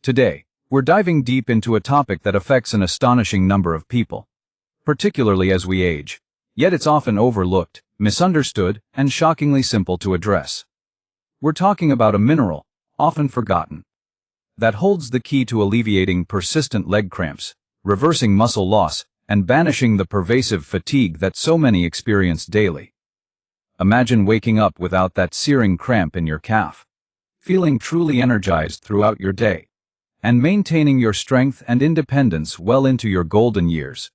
Today, we're diving deep into a topic that affects an astonishing number of people, particularly as we age. Yet it's often overlooked, misunderstood, and shockingly simple to address. We're talking about a mineral, often forgotten, that holds the key to alleviating persistent leg cramps, reversing muscle loss, and banishing the pervasive fatigue that so many experience daily. Imagine waking up without that searing cramp in your calf, feeling truly energized throughout your day, and maintaining your strength and independence well into your golden years.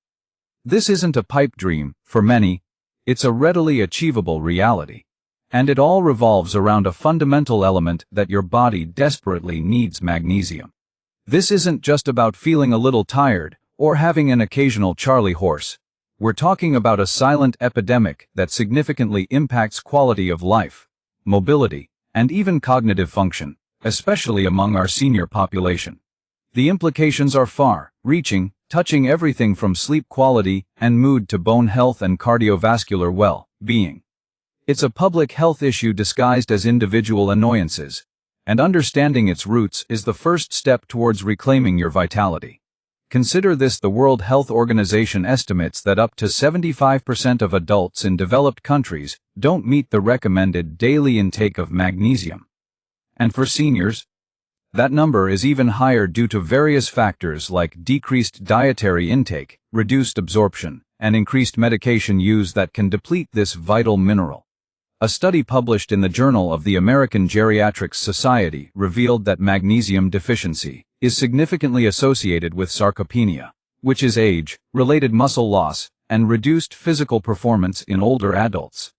This isn't a pipe dream, for many, it's a readily achievable reality. And it all revolves around a fundamental element that your body desperately needs: magnesium. This isn't just about feeling a little tired or having an occasional Charlie horse. We're talking about a silent epidemic that significantly impacts quality of life, mobility, and even cognitive function, especially among our senior population. The implications are far-reaching, touching everything from sleep quality and mood to bone health and cardiovascular well-being. It's a public health issue disguised as individual annoyances, and understanding its roots is the first step towards reclaiming your vitality. Consider this: the World Health Organization estimates that up to 75% of adults in developed countries don't meet the recommended daily intake of magnesium. And for seniors, that number is even higher due to various factors like decreased dietary intake, reduced absorption, and increased medication use that can deplete this vital mineral. A study published in the Journal of the American Geriatrics Society revealed that magnesium deficiency is significantly associated with sarcopenia, which is age-related muscle loss and reduced physical performance in older adults.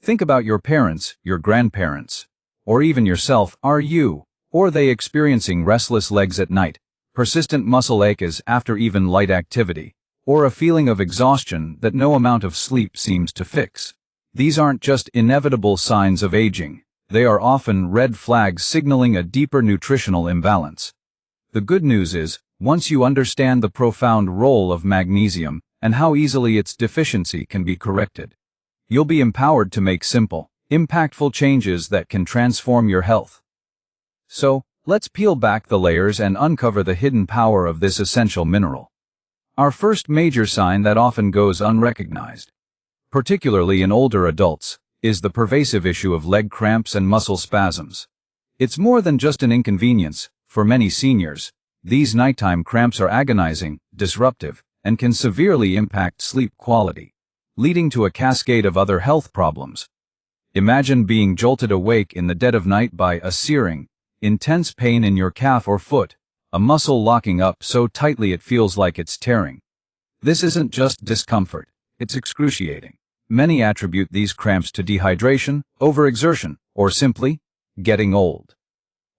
Think about your parents, your grandparents, or even yourself. Are you or they experiencing restless legs at night, persistent muscle aches after even light activity, or a feeling of exhaustion that no amount of sleep seems to fix? These aren't just inevitable signs of aging, they are often red flags signaling a deeper nutritional imbalance. The good news is, once you understand the profound role of magnesium and how easily its deficiency can be corrected, you'll be empowered to make simple, impactful changes that can transform your health. So, let's peel back the layers and uncover the hidden power of this essential mineral. Our first major sign that often goes unrecognized, particularly in older adults, is the pervasive issue of leg cramps and muscle spasms. It's more than just an inconvenience. For many seniors, these nighttime cramps are agonizing, disruptive, and can severely impact sleep quality, leading to a cascade of other health problems. Imagine being jolted awake in the dead of night by a searing, intense pain in your calf or foot, a muscle locking up so tightly it feels like it's tearing. This isn't just discomfort, it's excruciating. Many attribute these cramps to dehydration, overexertion, or simply getting old.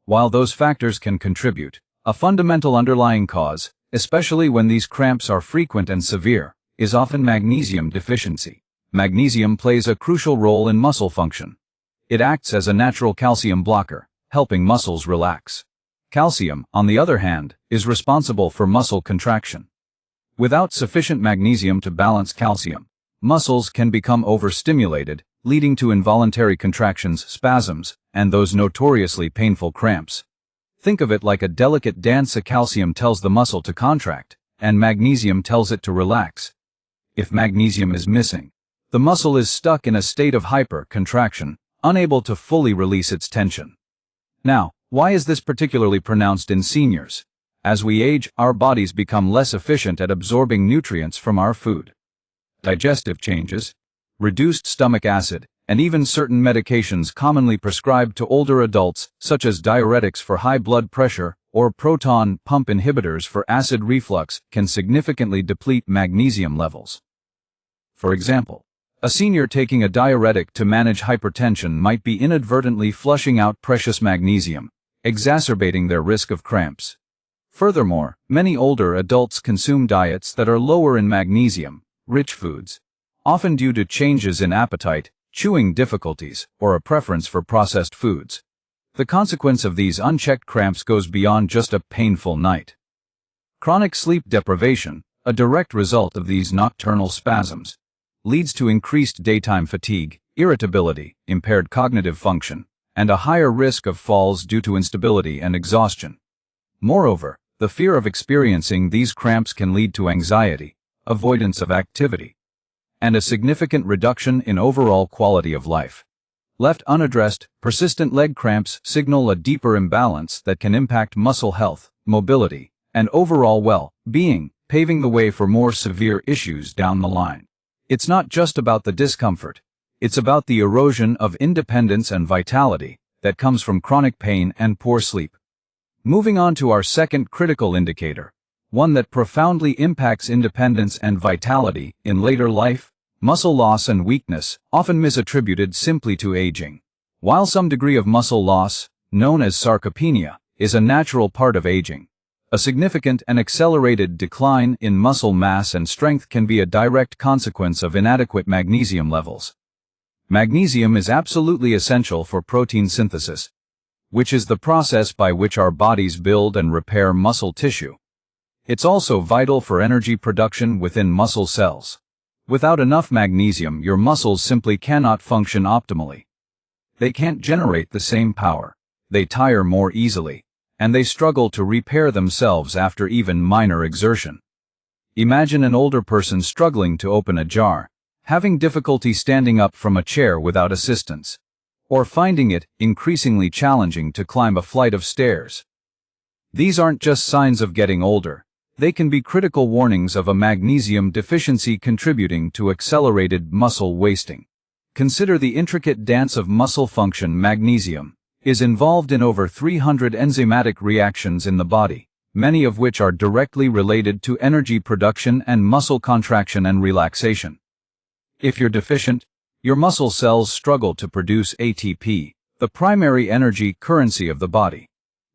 While those factors can contribute, a fundamental underlying cause, especially when these cramps are frequent and severe, is often magnesium deficiency. Magnesium plays a crucial role in muscle function. It acts as a natural calcium blocker, helping muscles relax. Calcium, on the other hand, is responsible for muscle contraction. Without sufficient magnesium to balance calcium, muscles can become overstimulated, leading to involuntary contractions, spasms, and those notoriously painful cramps. Think of it like a delicate dance. Calcium tells the muscle to contract, and magnesium tells it to relax. If magnesium is missing, the muscle is stuck in a state of hyper-contraction, unable to fully release its tension. Now, why is this particularly pronounced in seniors? As we age, our bodies become less efficient at absorbing nutrients from our food. Digestive changes, reduced stomach acid, and even certain medications commonly prescribed to older adults, such as diuretics for high blood pressure or proton pump inhibitors for acid reflux, can significantly deplete magnesium levels. For example, a senior taking a diuretic to manage hypertension might be inadvertently flushing out precious magnesium, exacerbating their risk of cramps. Furthermore, many older adults consume diets that are lower in magnesium-rich foods, often due to changes in appetite, chewing difficulties, or a preference for processed foods. The consequence of these unchecked cramps goes beyond just a painful night. Chronic sleep deprivation, a direct result of these nocturnal spasms, leads to increased daytime fatigue, irritability, impaired cognitive function, and a higher risk of falls due to instability and exhaustion. Moreover, the fear of experiencing these cramps can lead to anxiety, avoidance of activity, and a significant reduction in overall quality of life. Left unaddressed, persistent leg cramps signal a deeper imbalance that can impact muscle health, mobility, and overall well-being, paving the way for more severe issues down the line. It's not just about the discomfort. It's about the erosion of independence and vitality that comes from chronic pain and poor sleep. Moving on to our second critical indicator, one that profoundly impacts independence and vitality in later life: muscle loss and weakness, often misattributed simply to aging. While some degree of muscle loss, known as sarcopenia, is a natural part of aging, a significant and accelerated decline in muscle mass and strength can be a direct consequence of inadequate magnesium levels. Magnesium is absolutely essential for protein synthesis, which is the process by which our bodies build and repair muscle tissue. It's also vital for energy production within muscle cells. Without enough magnesium, your muscles simply cannot function optimally. They can't generate the same power, they tire more easily, and they struggle to repair themselves after even minor exertion. Imagine an older person struggling to open a jar, having difficulty standing up from a chair without assistance, or finding it increasingly challenging to climb a flight of stairs. These aren't just signs of getting older. They can be critical warnings of a magnesium deficiency contributing to accelerated muscle wasting. Consider the intricate dance of muscle function. Magnesium is involved in over 300 enzymatic reactions in the body, many of which are directly related to energy production and muscle contraction and relaxation. If you're deficient, your muscle cells struggle to produce ATP, the primary energy currency of the body.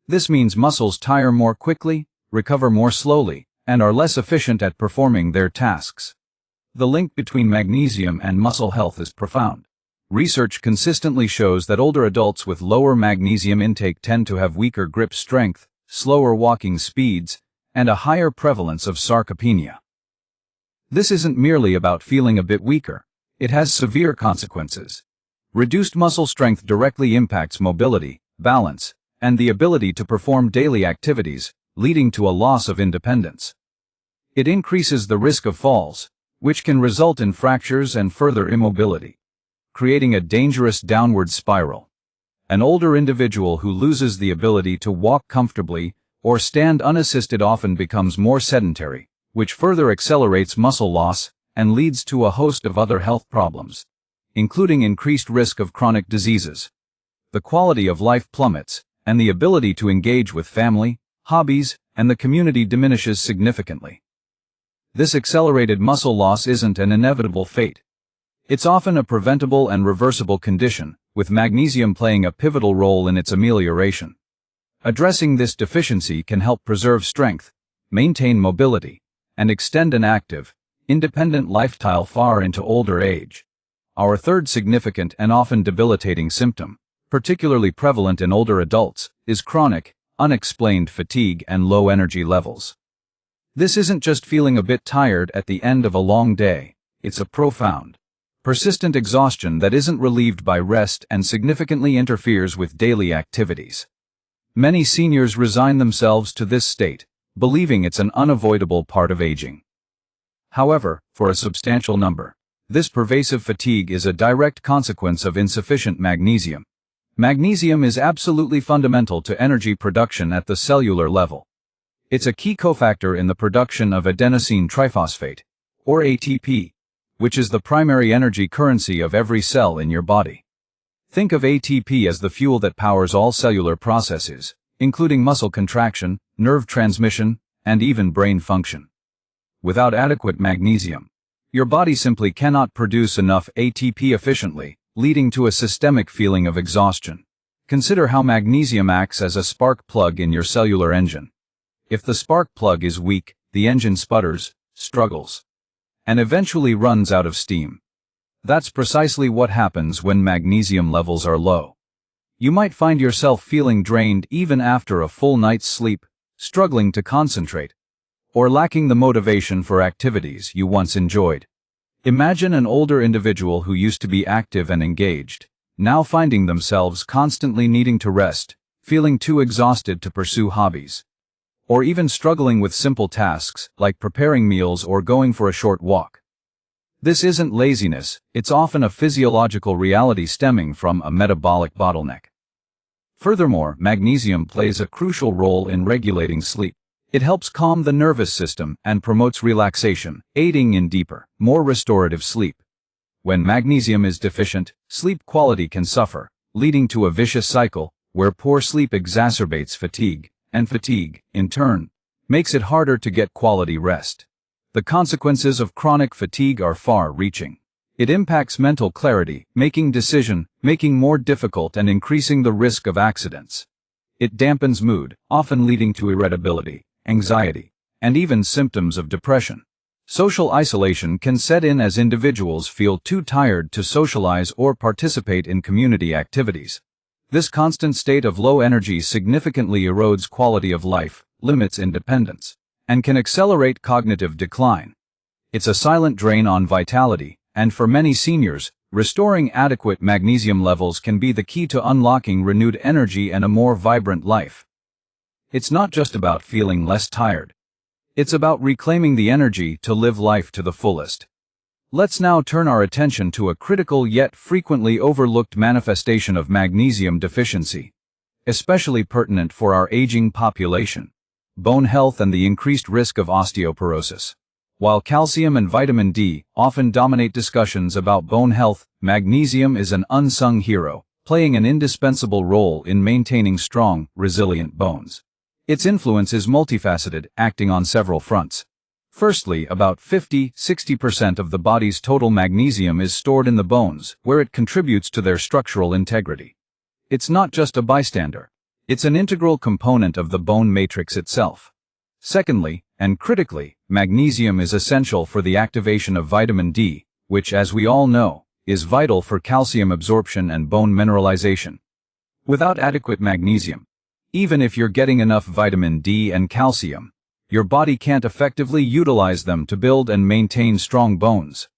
This means muscles tire more quickly, recover more slowly, and are less efficient at performing their tasks. The link between magnesium and muscle health is profound. Research consistently shows that older adults with lower magnesium intake tend to have weaker grip strength, slower walking speeds, and a higher prevalence of sarcopenia. This isn't merely about feeling a bit weaker. It has severe consequences. Reduced muscle strength directly impacts mobility, balance, and the ability to perform daily activities, leading to a loss of independence. It increases the risk of falls, which can result in fractures and further immobility, creating a dangerous downward spiral. An older individual who loses the ability to walk comfortably or stand unassisted often becomes more sedentary, which further accelerates muscle loss and leads to a host of other health problems, including increased risk of chronic diseases. The quality of life plummets, and the ability to engage with family, hobbies, and the community diminishes significantly. This accelerated muscle loss isn't an inevitable fate. It's often a preventable and reversible condition, with magnesium playing a pivotal role in its amelioration. Addressing this deficiency can help preserve strength, maintain mobility, and extend an active, independent lifestyle far into older age. Our third significant and often debilitating symptom, particularly prevalent in older adults, is chronic, unexplained fatigue and low energy levels. This isn't just feeling a bit tired at the end of a long day, it's a profound, persistent exhaustion that isn't relieved by rest and significantly interferes with daily activities. Many seniors resign themselves to this state, believing it's an unavoidable part of aging. However, for a substantial number, this pervasive fatigue is a direct consequence of insufficient magnesium. Magnesium is absolutely fundamental to energy production at the cellular level. It's a key cofactor in the production of adenosine triphosphate, or ATP, which is the primary energy currency of every cell in your body. Think of ATP as the fuel that powers all cellular processes, including muscle contraction, nerve transmission, and even brain function. Without adequate magnesium, your body simply cannot produce enough ATP efficiently, leading to a systemic feeling of exhaustion. Consider how magnesium acts as a spark plug in your cellular engine. If the spark plug is weak, the engine sputters, struggles, and eventually runs out of steam. That's precisely what happens when magnesium levels are low. You might find yourself feeling drained even after a full night's sleep, struggling to concentrate, or lacking the motivation for activities you once enjoyed. Imagine an older individual who used to be active and engaged, now finding themselves constantly needing to rest, feeling too exhausted to pursue hobbies. or even struggling with simple tasks like preparing meals or going for a short walk. This isn't laziness, it's often a physiological reality stemming from a metabolic bottleneck. Furthermore, magnesium plays a crucial role in regulating sleep. It helps calm the nervous system and promotes relaxation, aiding in deeper, more restorative sleep. When magnesium is deficient, sleep quality can suffer, leading to a vicious cycle where poor sleep exacerbates fatigue, and fatigue, in turn, makes it harder to get quality rest. The consequences of chronic fatigue are far-reaching. It impacts mental clarity, making decision-making more difficult and increasing the risk of accidents. It dampens mood, often leading to irritability, anxiety, and even symptoms of depression. Social isolation can set in as individuals feel too tired to socialize or participate in community activities. This constant state of low energy significantly erodes quality of life, limits independence, and can accelerate cognitive decline. It's a silent drain on vitality, and for many seniors, restoring adequate magnesium levels can be the key to unlocking renewed energy and a more vibrant life. It's not just about feeling less tired. It's about reclaiming the energy to live life to the fullest. Let's now turn our attention to a critical yet frequently overlooked manifestation of magnesium deficiency, especially pertinent for our aging population: bone health and the increased risk of osteoporosis. While calcium and vitamin D often dominate discussions about bone health, magnesium is an unsung hero, playing an indispensable role in maintaining strong, resilient bones. Its influence is multifaceted, acting on several fronts. Firstly, about 50–60% of the body's total magnesium is stored in the bones, where it contributes to their structural integrity. It's not just a bystander. It's an integral component of the bone matrix itself. Secondly, and critically, magnesium is essential for the activation of vitamin D, which, as we all know, is vital for calcium absorption and bone mineralization. Without adequate magnesium, even if you're getting enough vitamin D and calcium, your body can't effectively utilize them to build and maintain strong bones.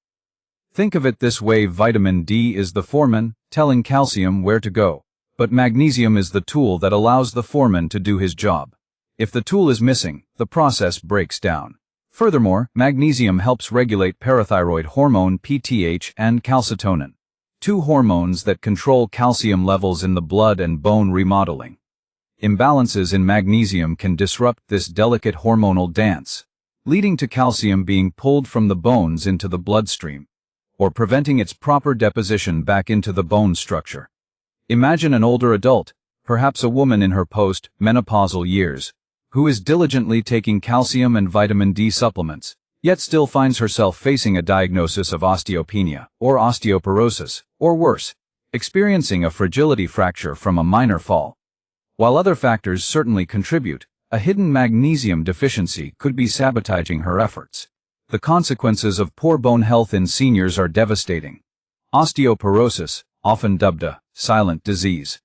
Think of it this way: vitamin D is the foreman, telling calcium where to go, but magnesium is the tool that allows the foreman to do his job. If the tool is missing, the process breaks down. Furthermore, magnesium helps regulate parathyroid hormone PTH and calcitonin, two hormones that control calcium levels in the blood and bone remodeling. Imbalances in magnesium can disrupt this delicate hormonal dance, leading to calcium being pulled from the bones into the bloodstream, or preventing its proper deposition back into the bone structure. Imagine an older adult, perhaps a woman in her post-menopausal years, who is diligently taking calcium and vitamin D supplements, yet still finds herself facing a diagnosis of osteopenia, or osteoporosis, or worse, experiencing a fragility fracture from a minor fall. While other factors certainly contribute, a hidden magnesium deficiency could be sabotaging her efforts. The consequences of poor bone health in seniors are devastating. Osteoporosis, often dubbed a silent disease,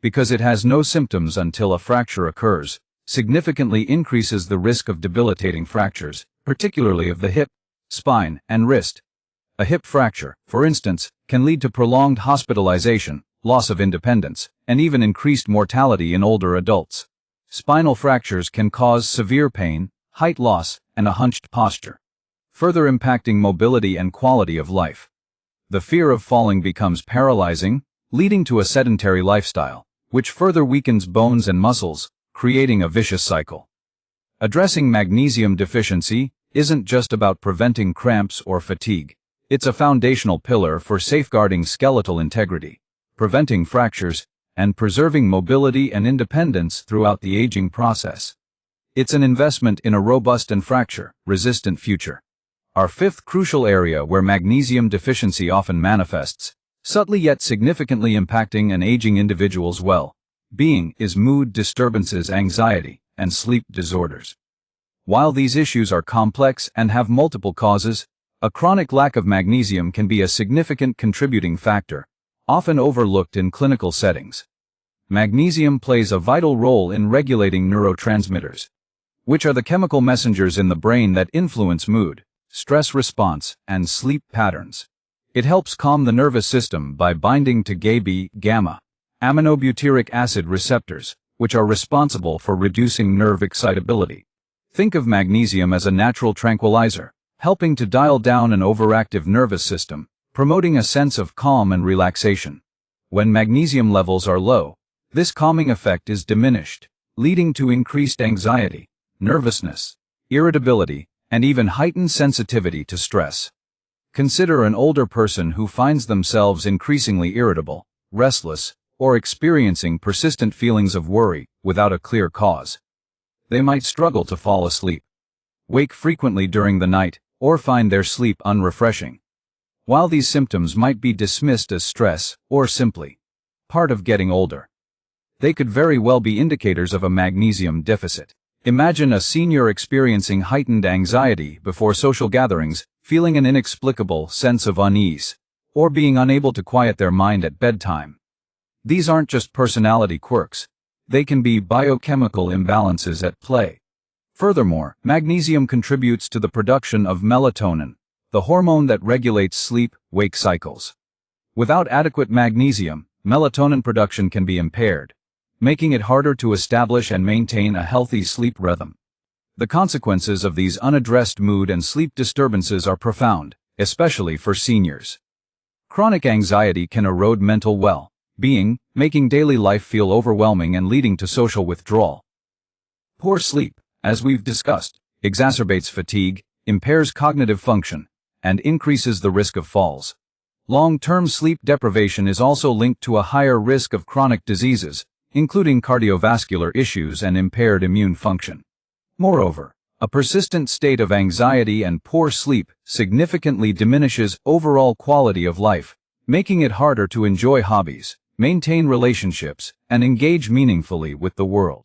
because it has no symptoms until a fracture occurs, significantly increases the risk of debilitating fractures, particularly of the hip, spine, and wrist. A hip fracture, for instance, can lead to prolonged hospitalization, loss of independence, and even increased mortality in older adults. Spinal fractures can cause severe pain, height loss, and a hunched posture, further impacting mobility and quality of life. The fear of falling becomes paralyzing, leading to a sedentary lifestyle, which further weakens bones and muscles, creating a vicious cycle. Addressing magnesium deficiency isn't just about preventing cramps or fatigue. It's a foundational pillar for safeguarding skeletal integrity, preventing fractures, and preserving mobility and independence throughout the aging process. It's an investment in a robust and fracture-resistant future. Our fifth crucial area where magnesium deficiency often manifests, subtly yet significantly impacting an aging individual's well-being, is mood disturbances, anxiety, and sleep disorders. While these issues are complex and have multiple causes, a chronic lack of magnesium can be a significant contributing factor, often overlooked in clinical settings. Magnesium plays a vital role in regulating neurotransmitters, which are the chemical messengers in the brain that influence mood, stress response, and sleep patterns. It helps calm the nervous system by binding to GABA, gamma aminobutyric acid receptors, which are responsible for reducing nerve excitability. Think of magnesium as a natural tranquilizer, helping to dial down an overactive nervous system, promoting a sense of calm and relaxation. When magnesium levels are low, this calming effect is diminished, leading to increased anxiety, nervousness, irritability, and even heightened sensitivity to stress. Consider an older person who finds themselves increasingly irritable, restless, or experiencing persistent feelings of worry without a clear cause. They might struggle to fall asleep, wake frequently during the night, or find their sleep unrefreshing. While these symptoms might be dismissed as stress or simply part of getting older, they could very well be indicators of a magnesium deficit. Imagine a senior experiencing heightened anxiety before social gatherings, feeling an inexplicable sense of unease, or being unable to quiet their mind at bedtime. These aren't just personality quirks. They can be biochemical imbalances at play. Furthermore, magnesium contributes to the production of melatonin, the hormone that regulates sleep-wake cycles. Without adequate magnesium, melatonin production can be impaired, making it harder to establish and maintain a healthy sleep rhythm. The consequences of these unaddressed mood and sleep disturbances are profound, especially for seniors. Chronic anxiety can erode mental well-being, making daily life feel overwhelming and leading to social withdrawal. Poor sleep, as we've discussed, exacerbates fatigue, impairs cognitive function, and increases the risk of falls. Long-term sleep deprivation is also linked to a higher risk of chronic diseases, including cardiovascular issues and impaired immune function. Moreover, a persistent state of anxiety and poor sleep significantly diminishes overall quality of life, making it harder to enjoy hobbies, maintain relationships, and engage meaningfully with the world.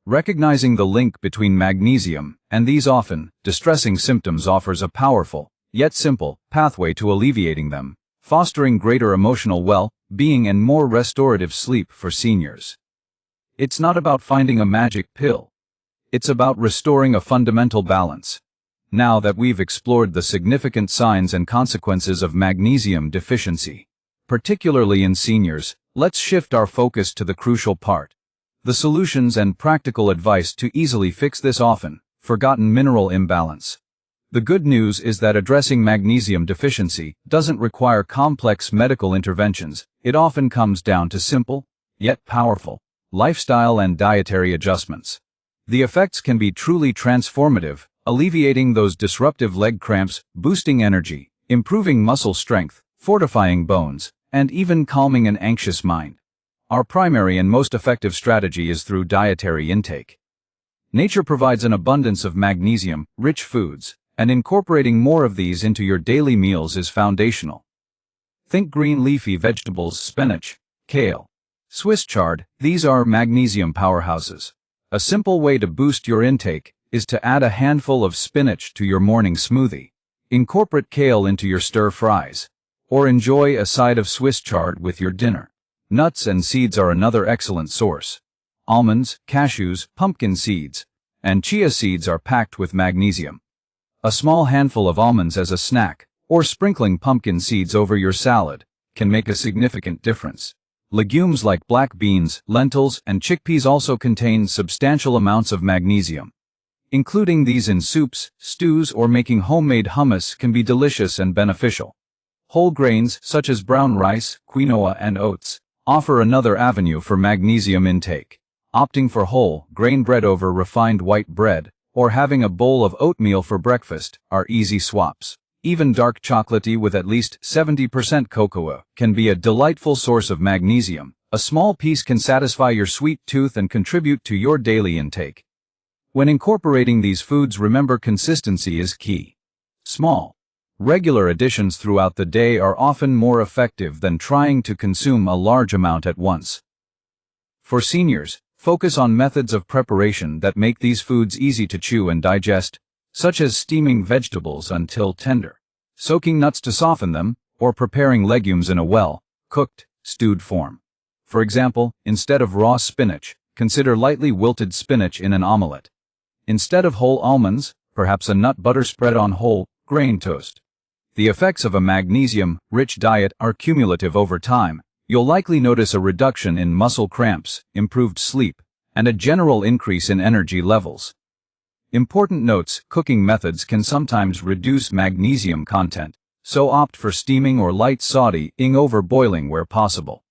Recognizing the link between magnesium and these often distressing symptoms offers a powerful, yet simple, pathway to alleviating them, fostering greater emotional well-being and more restorative sleep for seniors. It's not about finding a magic pill. It's about restoring a fundamental balance. Now that we've explored the significant signs and consequences of magnesium deficiency, particularly in seniors, let's shift our focus to the crucial part: the solutions and practical advice to easily fix this often forgotten mineral imbalance. The good news is that addressing magnesium deficiency doesn't require complex medical interventions. It often comes down to simple, yet powerful, lifestyle and dietary adjustments. The effects can be truly transformative, alleviating those disruptive leg cramps, boosting energy, improving muscle strength, fortifying bones, and even calming an anxious mind. Our primary and most effective strategy is through dietary intake. Nature provides an abundance of magnesium-rich foods, and incorporating more of these into your daily meals is foundational. Think green leafy vegetables, spinach, kale, Swiss chard. These are magnesium powerhouses. A simple way to boost your intake is to add a handful of spinach to your morning smoothie. Incorporate kale into your stir fries, or enjoy a side of Swiss chard with your dinner. Nuts and seeds are another excellent source. Almonds, cashews, pumpkin seeds, and chia seeds are packed with magnesium. A small handful of almonds as a snack, or sprinkling pumpkin seeds over your salad, can make a significant difference. Legumes like black beans, lentils, and chickpeas also contain substantial amounts of magnesium. Including these in soups, stews, or making homemade hummus can be delicious and beneficial. Whole grains, such as brown rice, quinoa, and oats, offer another avenue for magnesium intake. Opting for whole grain bread over refined white bread, or having a bowl of oatmeal for breakfast, are easy swaps. Even dark chocolatey with at least 70% cocoa can be a delightful source of magnesium. A small piece can satisfy your sweet tooth and contribute to your daily intake. When incorporating these foods, remember consistency is key. Small, regular additions throughout the day are often more effective than trying to consume a large amount at once. For seniors, focus on methods of preparation that make these foods easy to chew and digest, such as steaming vegetables until tender, soaking nuts to soften them, or preparing legumes in a well-cooked, stewed form. For example, instead of raw spinach, consider lightly wilted spinach in an omelette. Instead of whole almonds, perhaps a nut butter spread on whole grain toast. The effects of a magnesium-rich diet are cumulative over time. You'll likely notice a reduction in muscle cramps, improved sleep, and a general increase in energy levels. Important notes: cooking methods can sometimes reduce magnesium content, so opt for steaming or light sautéing over boiling where possible.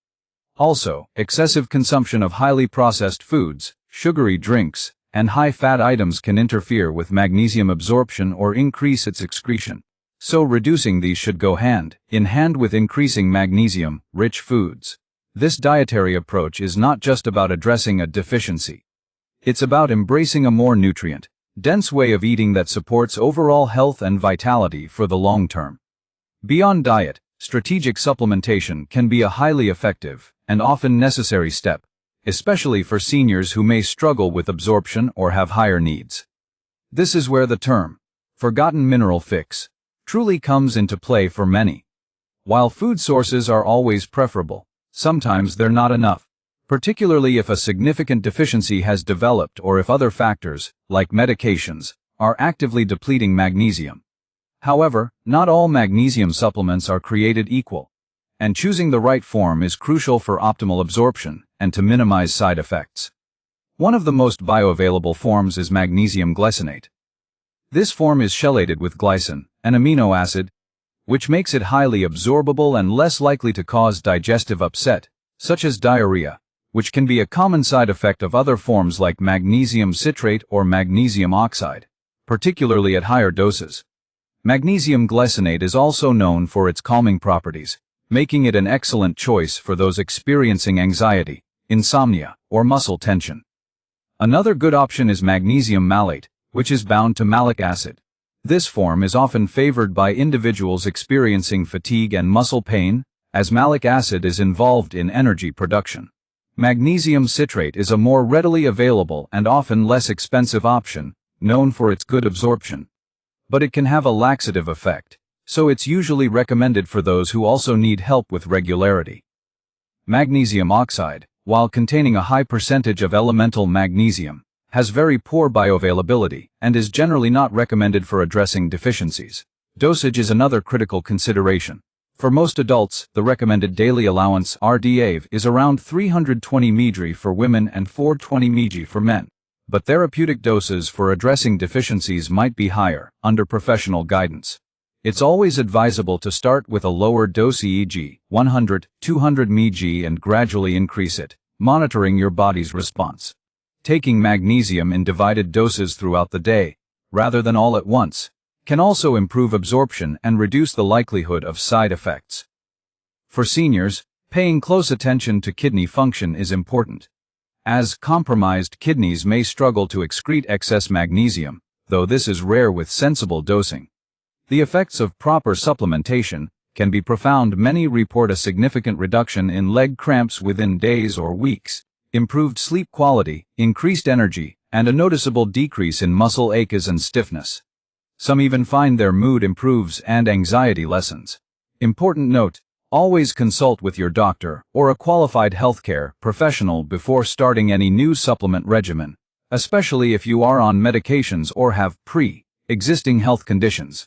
Also, excessive consumption of highly processed foods, sugary drinks, and high-fat items can interfere with magnesium absorption or increase its excretion. So reducing these should go hand in hand with increasing magnesium-rich foods. This dietary approach is not just about addressing a deficiency. It's about embracing a more nutrient-dense way of eating that supports overall health and vitality for the long term. Beyond diet, strategic supplementation can be a highly effective and often necessary step, especially for seniors who may struggle with absorption or have higher needs. This is where the term "forgotten mineral fix" truly comes into play for many. While food sources are always preferable, sometimes they're not enough, particularly if a significant deficiency has developed or if other factors, like medications, are actively depleting magnesium. However, not all magnesium supplements are created equal, and choosing the right form is crucial for optimal absorption and to minimize side effects. One of the most bioavailable forms is magnesium glycinate. This form is chelated with glycine, an amino acid, which makes it highly absorbable and less likely to cause digestive upset, such as diarrhea, which can be a common side effect of other forms like magnesium citrate or magnesium oxide, particularly at higher doses. Magnesium glycinate is also known for its calming properties, making it an excellent choice for those experiencing anxiety, insomnia, or muscle tension. Another good option is magnesium malate, which is bound to malic acid. This form is often favored by individuals experiencing fatigue and muscle pain, as malic acid is involved in energy production. Magnesium citrate is a more readily available and often less expensive option, known for its good absorption. But it can have a laxative effect, so it's usually recommended for those who also need help with regularity. Magnesium oxide, while containing a high percentage of elemental magnesium, has very poor bioavailability and is generally not recommended for addressing deficiencies. Dosage is another critical consideration. For most adults, the recommended daily allowance (RDA) is around 320 mg for women and 420 mg for men. But therapeutic doses for addressing deficiencies might be higher, under professional guidance. It's always advisable to start with a lower dose, e.g., 100, 200 mg, and gradually increase it, monitoring your body's response. Taking magnesium in divided doses throughout the day, rather than all at once, can also improve absorption and reduce the likelihood of side effects. For seniors, paying close attention to kidney function is important, as compromised kidneys may struggle to excrete excess magnesium, though this is rare with sensible dosing. The effects of proper supplementation can be profound. Many report a significant reduction in leg cramps within days or weeks, improved sleep quality, increased energy, and a noticeable decrease in muscle aches and stiffness. Some even find their mood improves and anxiety lessens. Important note: always consult with your doctor or a qualified healthcare professional before starting any new supplement regimen, especially if you are on medications or have pre-existing health conditions.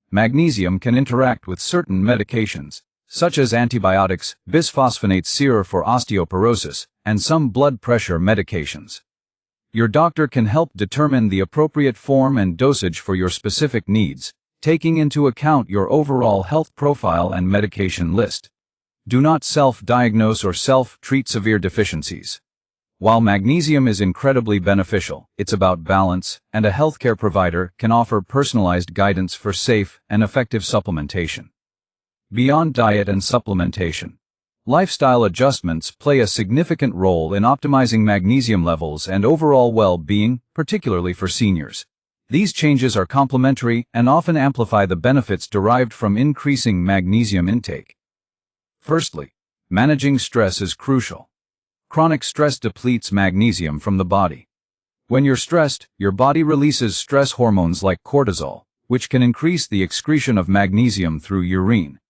Magnesium can interact with certain medications, such as antibiotics, bisphosphonate serum for osteoporosis, and some blood pressure medications. Your doctor can help determine the appropriate form and dosage for your specific needs, taking into account your overall health profile and medication list. Do not self-diagnose or self-treat severe deficiencies. While magnesium is incredibly beneficial, it's about balance, and a healthcare provider can offer personalized guidance for safe and effective supplementation. Beyond diet and supplementation, lifestyle adjustments play a significant role in optimizing magnesium levels and overall well-being, particularly for seniors. These changes are complementary and often amplify the benefits derived from increasing magnesium intake. Firstly, managing stress is crucial. Chronic stress depletes magnesium from the body. When you're stressed, your body releases stress hormones like cortisol, which can increase the excretion of magnesium through urine.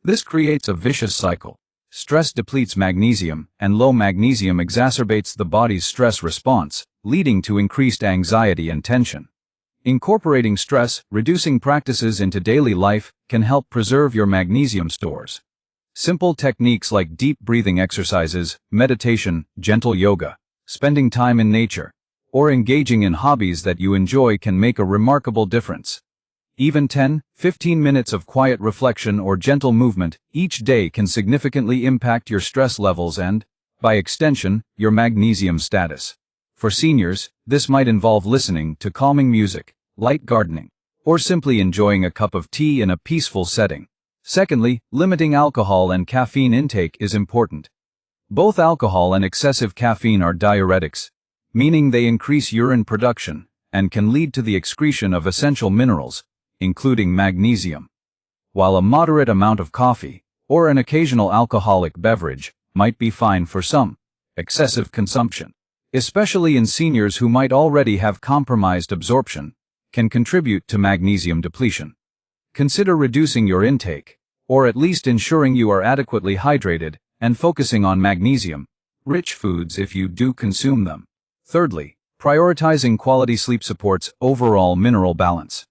This creates a vicious cycle. Stress depletes magnesium, and low magnesium exacerbates the body's stress response, leading to increased anxiety and tension. Incorporating stress-reducing practices into daily life can help preserve your magnesium stores. Simple techniques like deep breathing exercises, meditation, gentle yoga, spending time in nature, or engaging in hobbies that you enjoy can make a remarkable difference. Even 10-15 minutes of quiet reflection or gentle movement each day can significantly impact your stress levels and, by extension, your magnesium status. For seniors, this might involve listening to calming music, light gardening, or simply enjoying a cup of tea in a peaceful setting. Secondly, limiting alcohol and caffeine intake is important. Both alcohol and excessive caffeine are diuretics, meaning they increase urine production and can lead to the excretion of essential minerals, including magnesium. While a moderate amount of coffee, or an occasional alcoholic beverage, might be fine for some, excessive consumption, especially in seniors who might already have compromised absorption, can contribute to magnesium depletion. Consider reducing your intake, or at least ensuring you are adequately hydrated and focusing on magnesium-rich foods if you do consume them. Thirdly, prioritizing quality sleep supports overall mineral balance.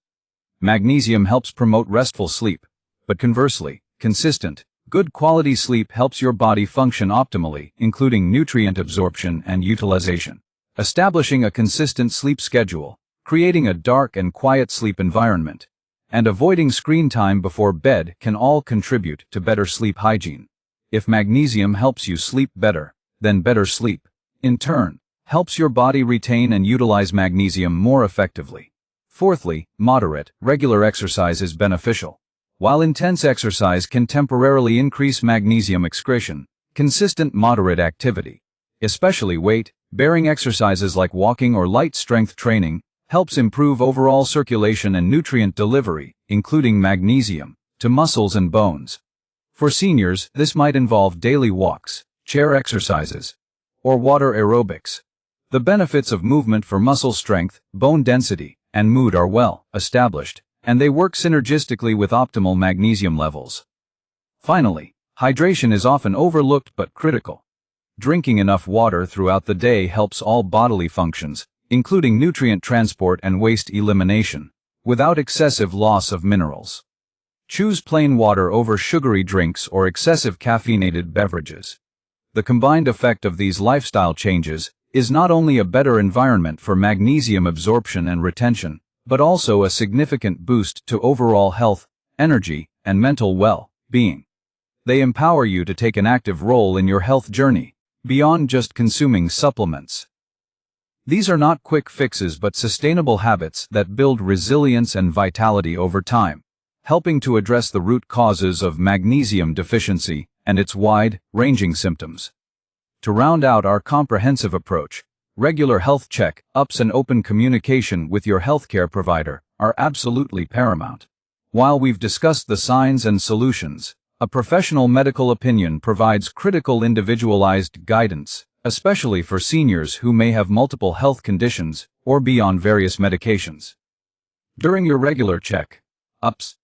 Magnesium helps promote restful sleep, but conversely, consistent, good quality sleep helps your body function optimally, including nutrient absorption and utilization. Establishing a consistent sleep schedule, creating a dark and quiet sleep environment, and avoiding screen time before bed can all contribute to better sleep hygiene. If magnesium helps you sleep better, then better sleep, in turn, helps your body retain and utilize magnesium more effectively. Fourthly, moderate, regular exercise is beneficial. While intense exercise can temporarily increase magnesium excretion, consistent moderate activity, especially weight-bearing exercises like walking or light strength training, helps improve overall circulation and nutrient delivery, including magnesium, to muscles and bones. For seniors, this might involve daily walks, chair exercises, or water aerobics. The benefits of movement for muscle strength, bone density, and mood are well established, and they work synergistically with optimal magnesium levels. Finally, hydration is often overlooked but critical. Drinking enough water throughout the day helps all bodily functions, including nutrient transport and waste elimination, without excessive loss of minerals. Choose plain water over sugary drinks or excessive caffeinated beverages. The combined effect of these lifestyle changes is not only a better environment for magnesium absorption and retention, but also a significant boost to overall health, energy, and mental well-being. They empower you to take an active role in your health journey, beyond just consuming supplements. These are not quick fixes but sustainable habits that build resilience and vitality over time, helping to address the root causes of magnesium deficiency and its wide-ranging symptoms. To round out our comprehensive approach, regular health check-ups and open communication with your healthcare provider are absolutely paramount. While we've discussed the signs and solutions, a professional medical opinion provides critical individualized guidance, especially for seniors who may have multiple health conditions or be on various medications. During your regular check-ups,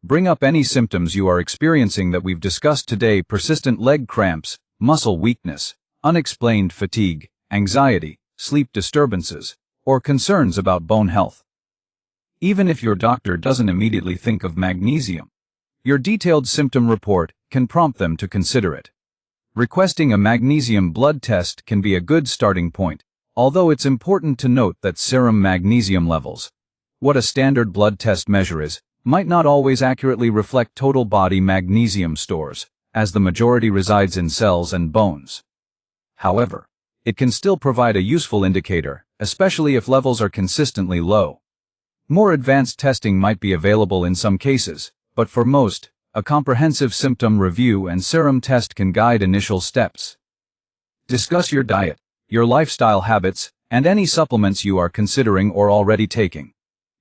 bring up any symptoms you are experiencing that we've discussed today: persistent leg cramps, muscle weakness, unexplained fatigue, anxiety, sleep disturbances, or concerns about bone health. Even if your doctor doesn't immediately think of magnesium, your detailed symptom report can prompt them to consider it. Requesting a magnesium blood test can be a good starting point, although it's important to note that serum magnesium levels, what a standard blood test measure is, might not always accurately reflect total body magnesium stores, as the majority resides in cells and bones. However, it can still provide a useful indicator, especially if levels are consistently low. More advanced testing might be available in some cases, but for most, a comprehensive symptom review and serum test can guide initial steps. Discuss your diet, your lifestyle habits, and any supplements you are considering or already taking.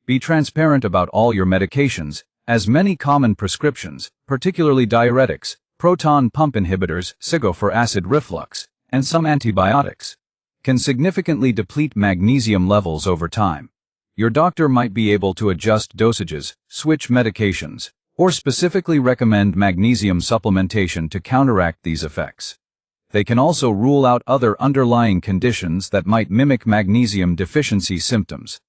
Be transparent about all your medications, as many common prescriptions, particularly diuretics, proton pump inhibitors, SIGO for acid reflux, and some antibiotics, can significantly deplete magnesium levels over time. Your doctor might be able to adjust dosages, switch medications, or specifically recommend magnesium supplementation to counteract these effects. They can also rule out other underlying conditions that might mimic magnesium deficiency symptoms.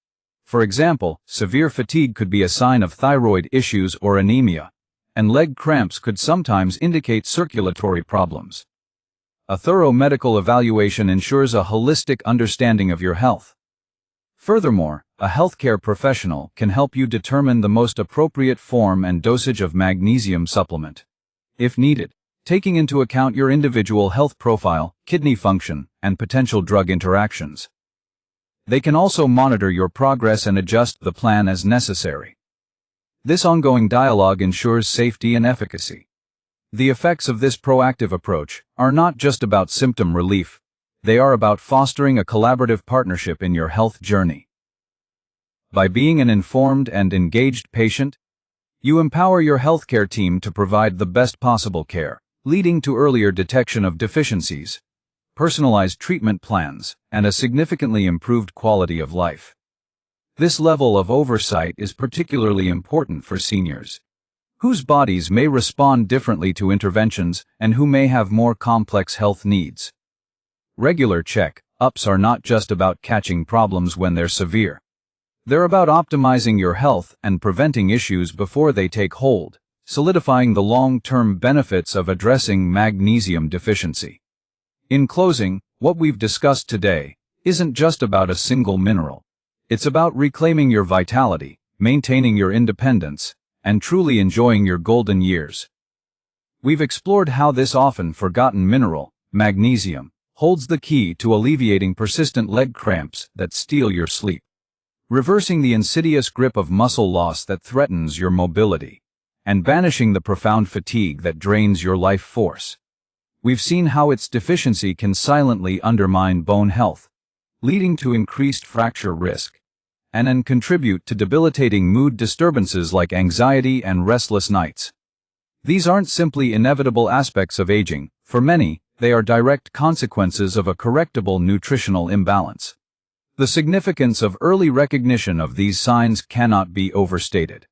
For example, severe fatigue could be a sign of thyroid issues or anemia, and leg cramps could sometimes indicate circulatory problems. A thorough medical evaluation ensures a holistic understanding of your health. Furthermore, a healthcare professional can help you determine the most appropriate form and dosage of magnesium supplement, if needed, taking into account your individual health profile, kidney function, and potential drug interactions. They can also monitor your progress and adjust the plan as necessary. This ongoing dialogue ensures safety and efficacy. The effects of this proactive approach are not just about symptom relief, they are about fostering a collaborative partnership in your health journey. By being an informed and engaged patient, you empower your healthcare team to provide the best possible care, leading to earlier detection of deficiencies, personalized treatment plans, and a significantly improved quality of life. This level of oversight is particularly important for seniors, whose bodies may respond differently to interventions and who may have more complex health needs. Regular check-ups are not just about catching problems when they're severe. They're about optimizing your health and preventing issues before they take hold, solidifying the long-term benefits of addressing magnesium deficiency. In closing, what we've discussed today isn't just about a single mineral. It's about reclaiming your vitality, maintaining your independence, and truly enjoying your golden years. We've explored how this often forgotten mineral, magnesium, holds the key to alleviating persistent leg cramps that steal your sleep, reversing the insidious grip of muscle loss that threatens your mobility, and banishing the profound fatigue that drains your life force. We've seen how its deficiency can silently undermine bone health, leading to increased fracture risk, and contribute to debilitating mood disturbances like anxiety and restless nights. These aren't simply inevitable aspects of aging. For many, they are direct consequences of a correctable nutritional imbalance. The significance of early recognition of these signs cannot be overstated.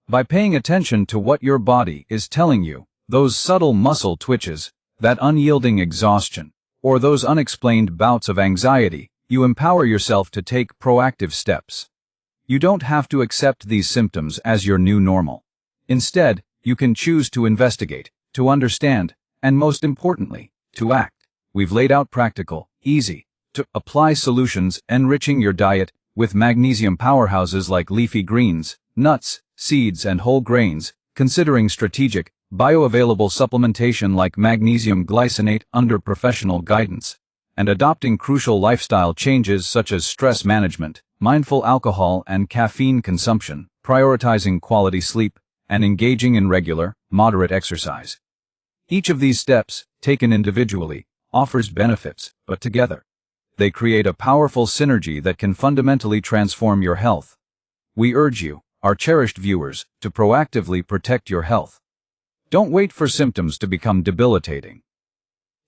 By paying attention to what your body is telling you, those subtle muscle twitches, that unyielding exhaustion, or those unexplained bouts of anxiety, you empower yourself to take proactive steps. You don't have to accept these symptoms as your new normal. Instead, you can choose to investigate, to understand, and most importantly, to act. We've laid out practical, easy to apply solutions enriching your diet with magnesium powerhouses like leafy greens, nuts, seeds, and whole grains, considering strategic, bioavailable supplementation like magnesium glycinate under professional guidance, and adopting crucial lifestyle changes such as stress management, mindful alcohol and caffeine consumption, prioritizing quality sleep, and engaging in regular, moderate exercise. Each of these steps, taken individually, offers benefits, but together, they create a powerful synergy that can fundamentally transform your health. We urge you, our cherished viewers, to proactively protect your health. Don't wait for symptoms to become debilitating.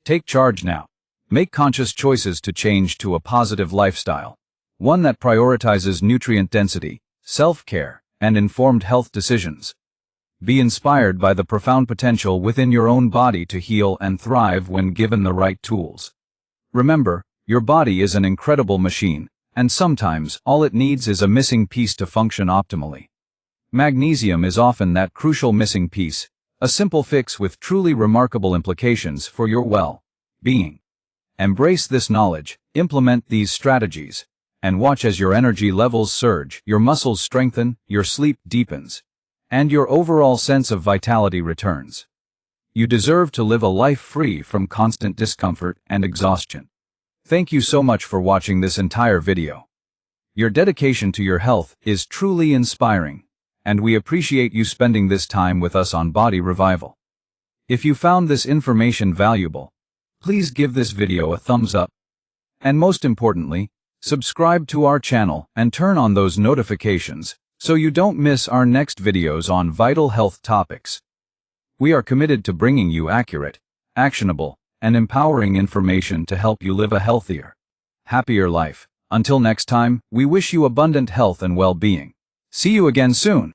Take charge now. Make conscious choices to change to a positive lifestyle, one that prioritizes nutrient density, self-care, and informed health decisions. Be inspired by the profound potential within your own body to heal and thrive when given the right tools. Remember, your body is an incredible machine, and sometimes all it needs is a missing piece to function optimally. Magnesium is often that crucial missing piece, a simple fix with truly remarkable implications for your well-being. Embrace this knowledge, implement these strategies, and watch as your energy levels surge, your muscles strengthen, your sleep deepens, and your overall sense of vitality returns. You deserve to live a life free from constant discomfort and exhaustion. Thank you so much for watching this entire video. Your dedication to your health is truly inspiring, and we appreciate you spending this time with us on Body Revival. If you found this information valuable, please give this video a thumbs up, and most importantly, subscribe to our channel and turn on those notifications so you don't miss our next videos on vital health topics. We are committed to bringing you accurate, actionable, and empowering information to help you live a healthier, happier life. Until next time, we wish you abundant health and well-being. See you again soon.